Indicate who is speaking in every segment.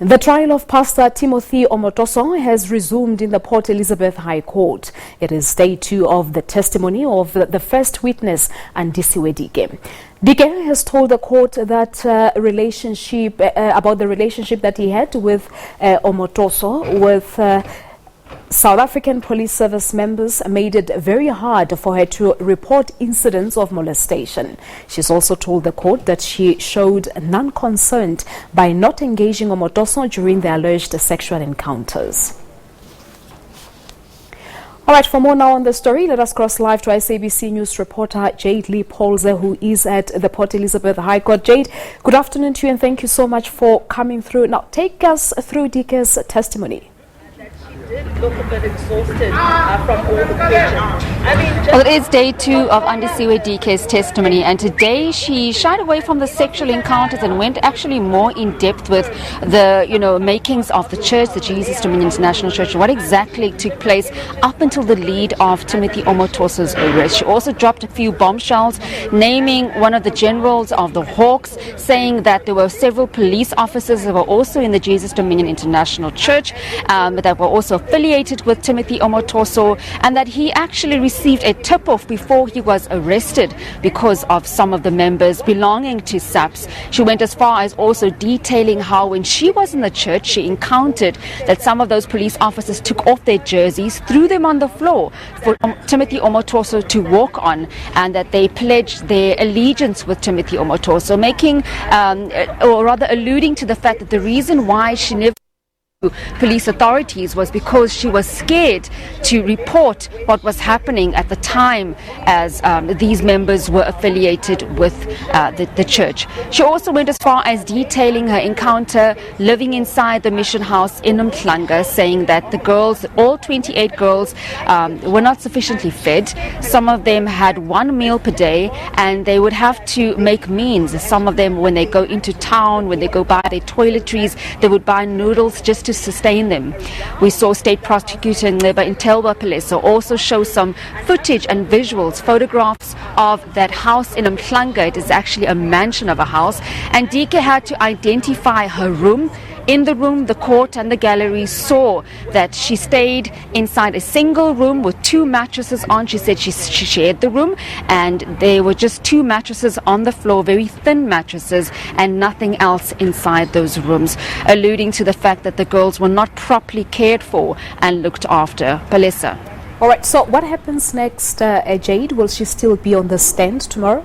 Speaker 1: The trial of Pastor Timothy Omotoso has resumed in the Port Elizabeth High Court. It is day 2 of the testimony of the first witness, Andisiwe Dike. Dike has told the court that about the relationship that he had with Omotoso with South African Police Service members made it very hard for her to report incidents of molestation. She's also told the court that she showed none concerned by not engaging Omotoso during the alleged sexual encounters. All right, for more now on the story, let us cross live to SABC News reporter Jayed Leigh-Paulse, who is at the Port Elizabeth High Court. Jayed, good afternoon to you and thank you so much for coming through. Now, take us through Dike's testimony.
Speaker 2: Did look a bit exhausted from all the questions.
Speaker 3: Well, it is day 2 of Andisiwe Dike's testimony, and today she shied away from the sexual encounters and went actually more in depth with the makings of the church, the Jesus Dominion International Church, what exactly took place up until the lead of Timothy Omotoso's arrest. She also dropped a few bombshells, naming one of the generals of the Hawks, saying that there were several police officers that were also in the Jesus Dominion International Church that were also affiliated with Timothy Omotoso, and that he actually received a tip-off before he was arrested because of some of the members belonging to SABC. She went as far as also detailing how when she was in the church she encountered that some of those police officers took off their jerseys, threw them on the floor for Timothy Omotoso to walk on, and that they pledged their allegiance with Timothy Omotoso, making or rather alluding to the fact that the reason why she never police authorities was because she was scared to report what was happening at the time, as these members were affiliated with the church. She also went as far as detailing her encounter living inside the mission house in Umhlanga, saying that the girls, all 28 girls, were not sufficiently fed. Some of them had one meal per day and they would have to make means. Some of them, when they go into town, when they go buy their toiletries, they would buy noodles just to sustain them. We saw State Prosecutor Ntelwa Peleso also show some footage and visuals, photographs of that house in Umhlanga. It is actually a mansion of a house, and Dike had to identify her room. In the room, the court and the gallery saw that she stayed inside a single room with 2 mattresses on. She said she shared the room, and there were just 2 mattresses on the floor, very thin mattresses, and nothing else inside those rooms, alluding to the fact that the girls were not properly cared for and looked after. Palesa.
Speaker 1: All right, so what happens next, Jayed? Will she still be on the stand tomorrow?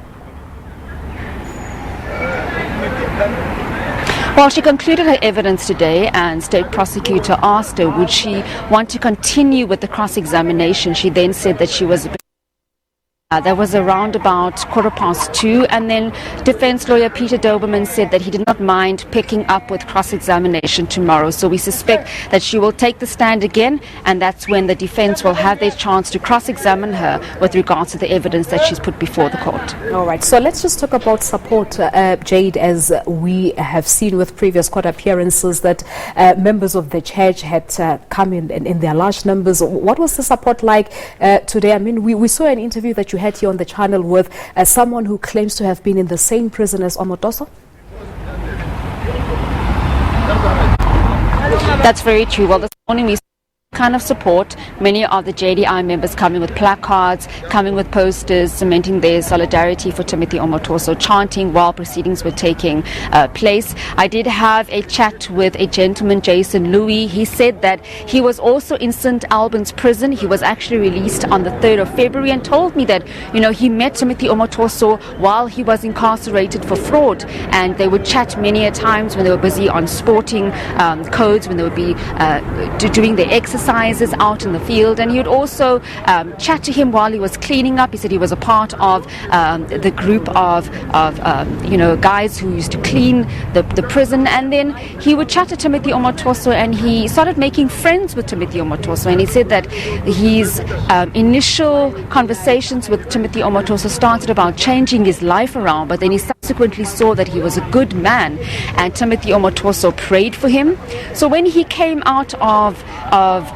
Speaker 3: Well, she concluded her evidence today, and State Prosecutor asked her would she want to continue with the cross-examination. She then said that she was that was around about 2:15, and then defense lawyer Peter Doberman said that he did not mind picking up with cross-examination tomorrow. So we suspect that she will take the stand again, and that's when the defense will have their chance to cross-examine her with regards to the evidence that she's put before the court.
Speaker 1: All right, so let's just talk about support, Jayed, as we have seen with previous court appearances that members of the church had come in their large numbers. What was the support like today? I mean, we saw an interview that you had here on the channel with someone who claims to have been in the same prison as Omotoso.
Speaker 3: That's very true. Well, this morning we saw kind of support, many of the JDI members coming with placards, coming with posters, cementing their solidarity for Timothy Omotoso, chanting while proceedings were taking place. I did have a chat with a gentleman, Jason Louis. He said that he was also in St. Albans prison. He was actually released on the 3rd of February and told me that, he met Timothy Omotoso while he was incarcerated for fraud, and they would chat many a times when they were busy on sporting codes, when they would be doing their exercises out in the field, and he would also chat to him while he was cleaning up. He said he was a part of the group of guys who used to clean the prison, and then he would chat to Timothy Omotoso, and he started making friends with Timothy Omotoso, and he said that his initial conversations with Timothy Omotoso started about changing his life around, but then he subsequently saw that he was a good man, and Timothy Omotoso prayed for him. So when he came out of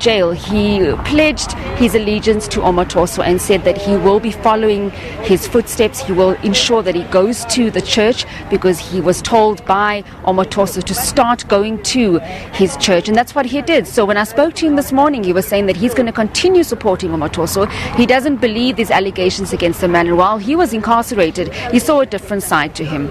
Speaker 3: jail, he pledged his allegiance to Omotoso and said that he will be following his footsteps. He will ensure that he goes to the church because he was told by Omotoso to start going to his church, and that's what he did. So when I spoke to him this morning, he was saying that he's going to continue supporting Omotoso. He doesn't believe these allegations against the man, and while he was incarcerated, he saw a different side to him.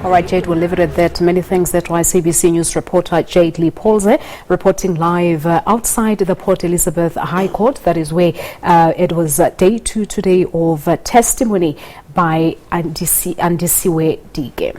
Speaker 1: All right, Jade, we'll leave it at that. Many thanks. That was SABC News reporter Jayed Leigh-Paulse reporting live outside the Port Elizabeth High Court. That is where it was day 2 today of testimony by Andisiwe Dike.